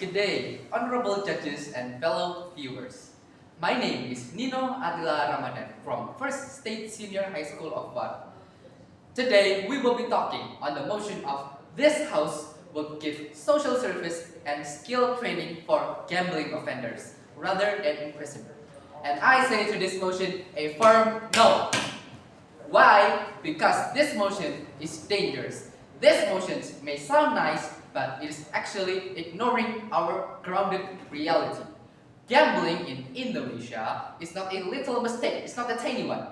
Good day, honorable judges and fellow viewers. My name is Nino Atila Ramadan from First State Senior High School of Waru. Today, we will be talking on the motion of this House will give social service and skill training for gambling offenders rather than imprisonment. And I say to this motion a firm no. Why? Because this motion is dangerous. This motion may sound nice, but it is actually ignoring our grounded reality. Gambling in Indonesia is not a little mistake, it's not a tiny one.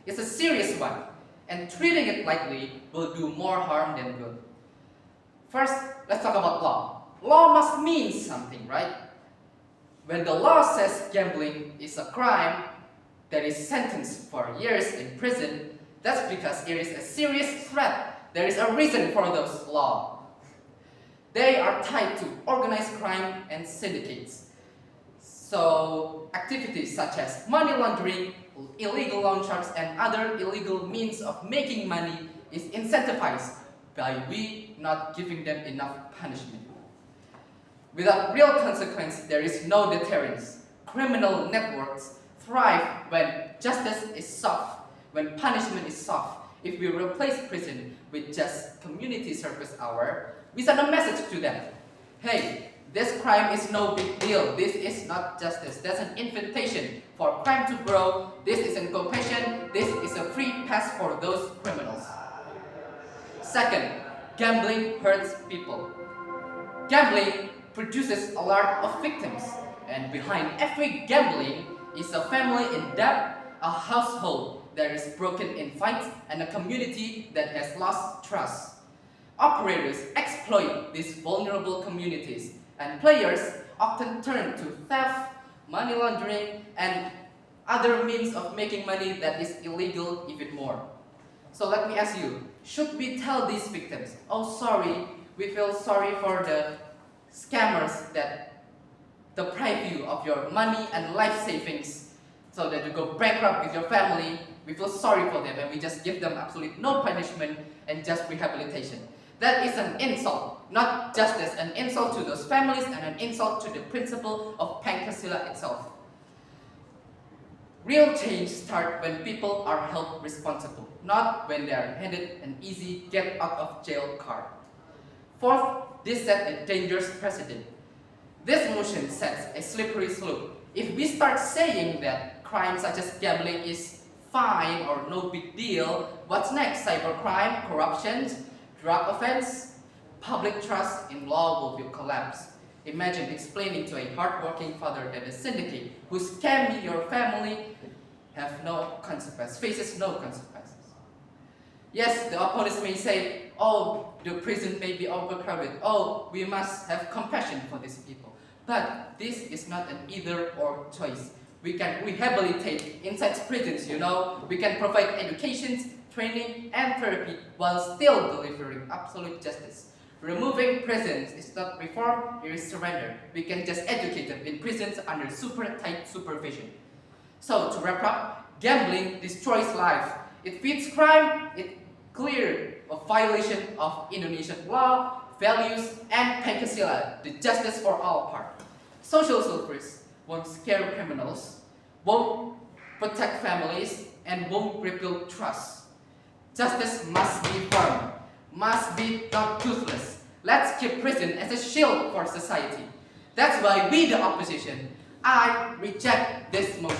It's a serious one, and treating it lightly will do more harm than good. First, let's talk about law. Law must mean something, right? When the law says gambling is a crime that is sentenced for years in prison, that's because it is a serious threat. There is a reason for those laws. They are tied to organized crime and syndicates. So activities such as money laundering, illegal loan sharks, and other illegal means of making money is incentivized by we not giving them enough punishment. Without real consequence, there is no deterrence. Criminal networks thrive when justice is soft, when punishment is soft. If we replace prison with just community service hour, we send a message to them. Hey, this crime is no big deal. This is not justice. That's an invitation for crime to grow. This isn't compassion. This is a free pass for those criminals. Second, gambling hurts people. Gambling produces a lot of victims. And behind every gambling is a family in debt, a household that is broken in fights, and a community that has lost trust. Operators exploit these vulnerable communities, and players often turn to theft, money laundering, and other means of making money that is illegal even more. So let me ask you, should we tell these victims, oh sorry, we feel sorry for the scammers that deprive you of your money and life savings so that you go bankrupt with your family. We feel sorry for them and we just give them absolutely no punishment and just rehabilitation. That is an insult, not justice, an insult to those families and an insult to the principle of Pancasila itself. Real change starts when people are held responsible, not when they are handed an easy get out of jail card. Fourth, this sets a dangerous precedent. This motion sets a slippery slope. If we start saying that crime such as gambling is fine or no big deal, what's next? Cybercrime, corruption, drug offense, public trust in law will collapse. Imagine explaining to a hardworking father that a syndicate who scam your family have no consequence, faces no consequences. Yes, the opponents may say, oh, the prison may be overcrowded. Oh, we must have compassion for these people. But this is not an either-or choice. We can rehabilitate inside prisons, We can provide education, training, and therapy while still delivering absolute justice. Removing prisons is not reform, it is surrender. We can just educate them in prisons under super tight supervision. So to wrap up, gambling destroys life. It feeds crime, it clears a violation of Indonesian law, values, and Pancasila, the justice for all part. Social service won't scare criminals, won't protect families, and won't rebuild trust. Justice must be firm, must be not toothless. Let's keep prison as a shield for society. That's why we, the opposition, I reject this motion.